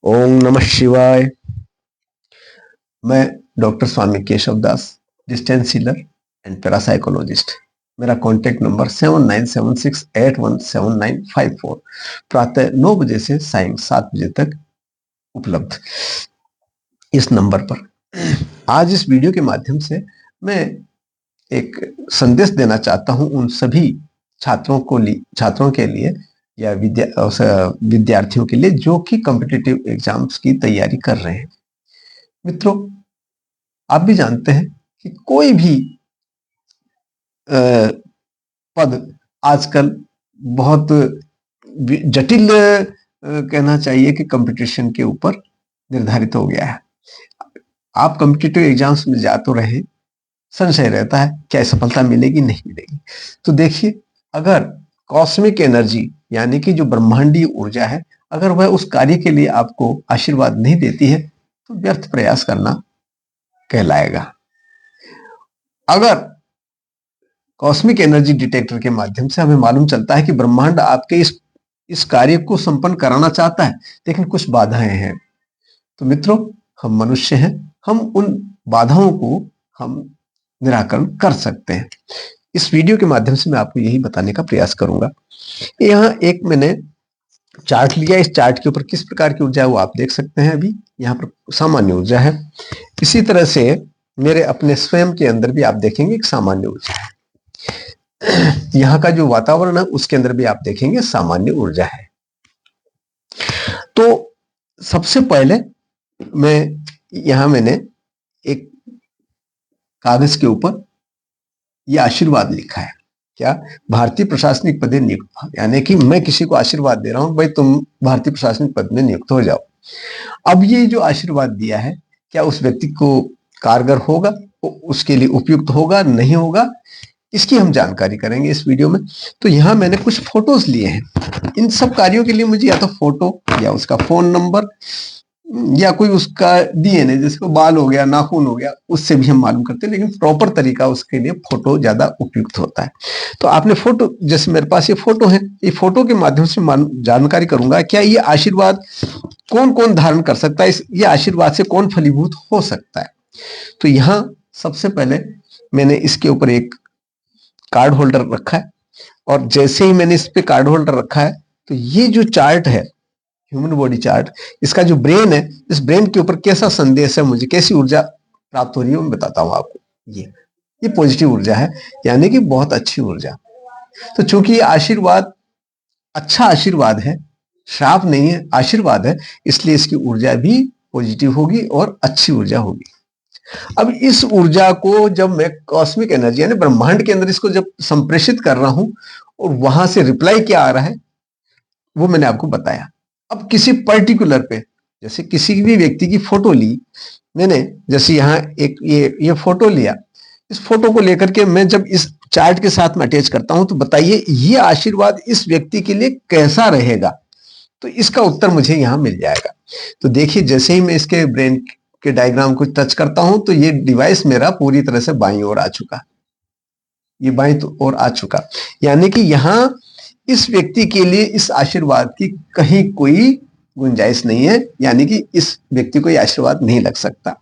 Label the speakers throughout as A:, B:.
A: ओम नमः शिवाय। मैं doctor Swami Keshav Das, distance healer and parapsychologist. मेरा कॉन्टैक्ट नंबर 7976817954, प्रातः 9 बजे से सायं 7 बजे तक उपलब्ध इस नंबर पर। आज इस वीडियो के माध्यम से मैं एक संदेश देना चाहता हूं उन सभी छात्रों के लिए या विद्यार्थियों के लिए जो कि कॉम्पिटिटिव एग्जाम्स की तैयारी कर रहे हैं। मित्रों, आप भी जानते हैं कि कोई भी पद आजकल बहुत जटिल कहना चाहिए कि कंपटीशन के ऊपर निर्धारित हो गया है। आप कॉम्पिटिटिव एग्जाम्स में जा तो रहे, संशय रहता है क्या सफलता मिलेगी नहीं मिलेगी। तो देखिए, अगर कॉस्मिक एनर्जी यानी कि जो ब्रह्मांडीय ऊर्जा है, अगर वह उस कार्य के लिए आपको आशीर्वाद नहीं देती है तो व्यर्थ प्रयास करना कहलाएगा। अगर कॉस्मिक एनर्जी डिटेक्टर के माध्यम से हमें मालूम चलता है कि ब्रह्मांड आपके इस कार्य को संपन्न कराना चाहता है, लेकिन कुछ बाधाएं हैं, तो मित्रों, हम मनुष्य हैं, हम उन बाधाओं को हम निराकरण कर सकते हैं। इस वीडियो के माध्यम से मैं आपको यही बताने का प्रयास करूंगा। यहाँ एक मैंने चार्ट लिया, इस चार्ट के ऊपर किस प्रकार की ऊर्जा है वो आप देख सकते हैं। अभी यहाँ पर सामान्य ऊर्जा है, इसी तरह से मेरे अपने स्वयं के अंदर भी आप देखेंगे एक सामान्य ऊर्जा है। यहाँ का जो वातावरण है उसके अंदर भी आप देखेंगे सामान्य ऊर्जा है। तो सबसे पहले मैंने एक कागज के ऊपर यह आशीर्वाद लिखा है। क्या? भारतीय प्रशासनिक पदे नियुक्त, यानी कि मैं किसी को आशीर्वाद दे रहा हूं, भाई तुम भारतीय प्रशासनिक पद में नियुक्त हो जाओ। अब ये जो आशीर्वाद दिया है, क्या उस व्यक्ति को कारगर होगा, उसके लिए उपयुक्त होगा, नहीं होगा, इसकी हम जानकारी करेंगे इस वीडियो में। तो यहाँ मैंने कुछ फोटोज लिए हैं। इन सब कार्यों के लिए मुझे या तो फोटो या उसका फोन नंबर या कोई उसका डीएनए, जिसको बाल हो गया, नाखून हो गया, उससे भी हम मालूम करते हैं, लेकिन प्रॉपर तरीका उसके लिए फोटो ज्यादा उपयुक्त होता है। तो आपने फोटो, जैसे मेरे पास ये फोटो है, ये फोटो के माध्यम से जानकारी करूंगा क्या ये आशीर्वाद कौन कौन धारण कर सकता है, ये आशीर्वाद से कौन फलीभूत हो सकता है। तो यहाँ सबसे पहले मैंने इसके ऊपर एक कार्ड होल्डर रखा है, और जैसे ही मैंने इस पे कार्ड होल्डर रखा है, तो ये जो चार्ट है, ह्यूमन बॉडी चार्ट, इसका जो ब्रेन है, इस ब्रेन के ऊपर कैसा संदेश है, मुझे कैसी ऊर्जा प्राप्त हो रही है, मैं बताता हूं आपको। ये पॉजिटिव ऊर्जा है, यानी कि बहुत अच्छी ऊर्जा। तो चूंकि ये आशीर्वाद, अच्छा आशीर्वाद है, श्राप नहीं है, आशीर्वाद है, इसलिए इसकी ऊर्जा भी पॉजिटिव होगी और अच्छी ऊर्जा होगी। अब इस ऊर्जा को जब मैं कॉस्मिक एनर्जी यानी ब्रह्मांड के अंदर इसको जब संप्रेषित कर रहा हूं, और वहां से रिप्लाई क्या आ रहा है वो मैंने आपको बताया। अब किसी पर्टिकुलर पे, जैसे किसी भी व्यक्ति की फोटो ली मैंने, जैसे यहाँ एक ये फोटो लिया, इस फोटो को लेकर के मैं जब इस चार्ट के साथ में अटैच करता हूं, तो बताइए ये आशीर्वाद इस व्यक्ति के लिए कैसा रहेगा। तो इसका उत्तर मुझे यहां मिल जाएगा। तो देखिए, जैसे ही मैं इसके ब्रेन के डायग्राम को टच करता हूं, तो ये डिवाइस मेरा पूरी तरह से बाईं ओर आ चुका, ये बाईं ओर आ चुका, यानी कि यहां इस व्यक्ति के लिए इस आशीर्वाद की कहीं कोई गुंजाइश नहीं है, यानी कि इस व्यक्ति को यह आशीर्वाद नहीं लग सकता।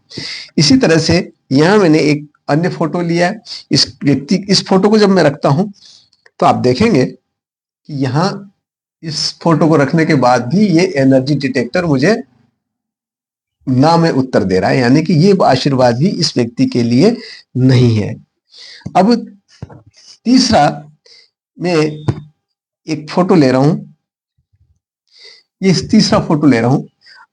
A: इसी तरह से यहां मैंने एक अन्य फोटो लिया है। इस फोटो को जब मैं रखता हूं, तो आप देखेंगे कि यहां इस फोटो को रखने के बाद भी ये एनर्जी डिटेक्टर मुझे ना में उत्तर दे रहा है, यानी कि ये आशीर्वाद भी इस व्यक्ति के लिए नहीं है। अब तीसरा, मैं एक फोटो ले रहा हूं, ये तीसरा फोटो ले रहा हूं।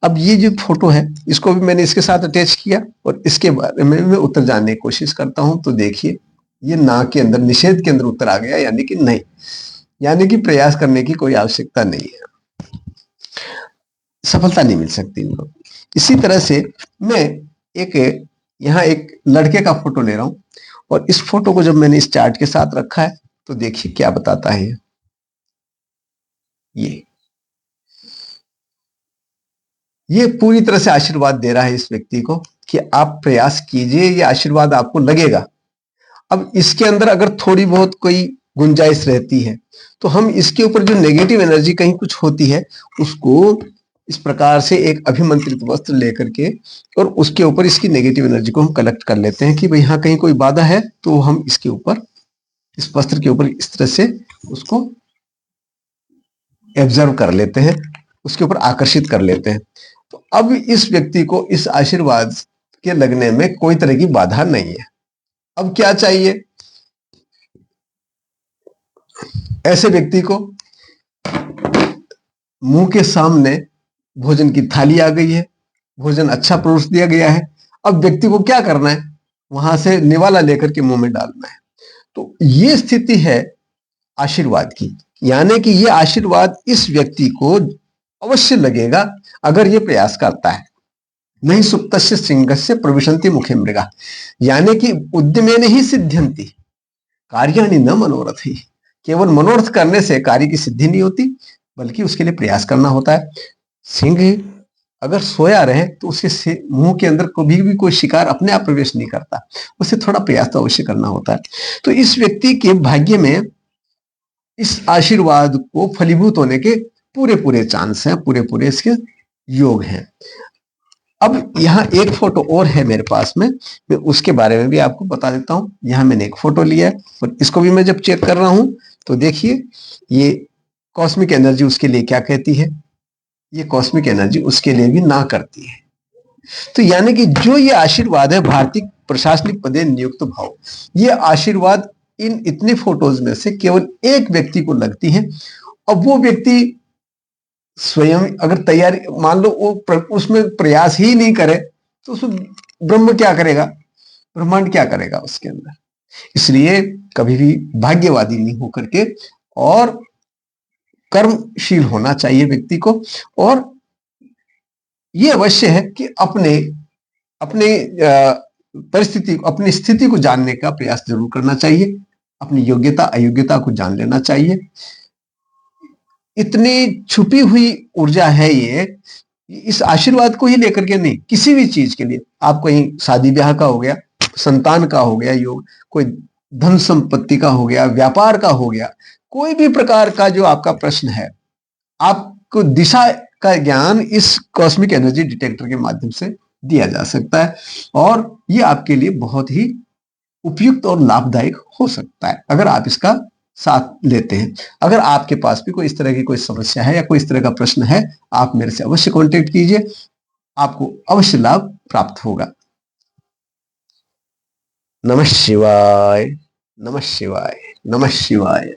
A: अब ये जो फोटो है, इसको भी मैंने इसके साथ अटैच किया, और इसके बारे में मैं उत्तर जानने की कोशिश करता हूं। तो देखिए, ये ना के अंदर, निषेध के अंदर उत्तर आ गया, यानी कि नहीं, यानी कि प्रयास करने की कोई आवश्यकता नहीं है, सफलता नहीं मिल सकती इनको। इसी तरह से मैं यहाँ एक लड़के का फोटो ले रहा हूं, और इस फोटो को जब मैंने इस चार्ट के साथ रखा है, तो देखिए क्या बताता है ये पूरी तरह से आशीर्वाद दे रहा है इस व्यक्ति को कि आप प्रयास कीजिए, ये आशीर्वाद आपको लगेगा। अब इसके अंदर अगर थोड़ी बहुत कोई गुंजाइश रहती है, तो हम इसके ऊपर जो नेगेटिव एनर्जी कहीं कुछ होती है, उसको इस प्रकार से एक अभिमंत्रित वस्त्र लेकर के और उसके ऊपर इसकी नेगेटिव एनर्जी को हम कलेक्ट कर लेते हैं कि भाई यहाँ कहीं कोई बाधा है तो हम इसके ऊपर, इस वस्त्र के ऊपर इस तरह से उसको एब्जर्व कर लेते हैं, उसके ऊपर आकर्षित कर लेते हैं। तो अब इस व्यक्ति को इस आशीर्वाद के लगने में कोई तरह की बाधा नहीं है। अब क्या चाहिए? ऐसे व्यक्ति को मुंह के सामने भोजन की थाली आ गई है, भोजन अच्छा परोस दिया गया है। अब व्यक्ति को क्या करना है? वहां से निवाला लेकर के मुंह में डालना है। तो ये स्थिति है आशीर्वाद की, यानी कि ये आशीर्वाद इस व्यक्ति को अवश्य लगेगा अगर ये प्रयास करता है। नहीं सुप्तस्य सिंहस्य प्रविशन्ति मुखे मृगा, यानी कि उद्यमेन ही सिद्ध्यन्ति कार्याणि न मनोरथैः। केवल मनोरथ करने से कार्य की सिद्धि नहीं होती, बल्कि उसके लिए प्रयास करना होता है। सिंह अगर सोया रहे तो उसके मुंह के अंदर कभी भी कोई शिकार अपने आप प्रवेश नहीं करता, उसे थोड़ा प्रयास तो अवश्य करना होता है। तो इस व्यक्ति के भाग्य में इस आशीर्वाद को फलीभूत होने के पूरे पूरे चांस हैं, पूरे पूरे इसके योग हैं। अब यहाँ एक फोटो और है मेरे पास में, मैं उसके बारे में भी आपको बता देता हूं। यहाँ मैंने एक फोटो लिया है और इसको भी मैं जब चेक कर रहा हूं तो देखिए ये कॉस्मिक एनर्जी उसके लिए क्या कहती है, ये कॉस्मिक एनर्जी उसके लिए भी ना करती है। तो यानी कि जो ये आशीर्वाद है भारतीय प्रशासनिक पदे नियुक्त भाव, ये आशीर्वाद इन इतने फोटोज में से केवल एक व्यक्ति को लगती है। अब वो व्यक्ति स्वयं अगर तैयारी, मान लो वो उसमें प्रयास ही नहीं करे तो उसमें ब्रह्म क्या करेगा, ब्रह्मांड क्या करेगा उसके अंदर। इसलिए कभी भी भाग्यवादी नहीं होकर के और कर्मशील होना चाहिए व्यक्ति को। और ये अवश्य है कि अपने अपने परिस्थिति, अपनी स्थिति को जानने का प्रयास जरूर करना चाहिए, अपनी योग्यता अयोग्यता को जान लेना चाहिए। इतनी छुपी हुई ऊर्जा है ये, इस आशीर्वाद को ही लेकर के नहीं, किसी भी चीज के लिए, आप कहीं शादी ब्याह का हो गया, संतान का हो गया योग, कोई धन संपत्ति का हो गया, व्यापार का हो गया, कोई भी प्रकार का जो आपका प्रश्न है, आपको दिशा का ज्ञान इस कॉस्मिक एनर्जी डिटेक्टर के माध्यम से दिया जा सकता है। और ये आपके लिए बहुत ही उपयुक्त और लाभदायक हो सकता है अगर आप इसका साथ लेते हैं। अगर आपके पास भी कोई इस तरह की कोई समस्या है या कोई इस तरह का प्रश्न है, आप मेरे से अवश्य कांटेक्ट कीजिए, आपको अवश्य लाभ प्राप्त होगा। नमः शिवाय, नमः शिवाय, नमः शिवाय।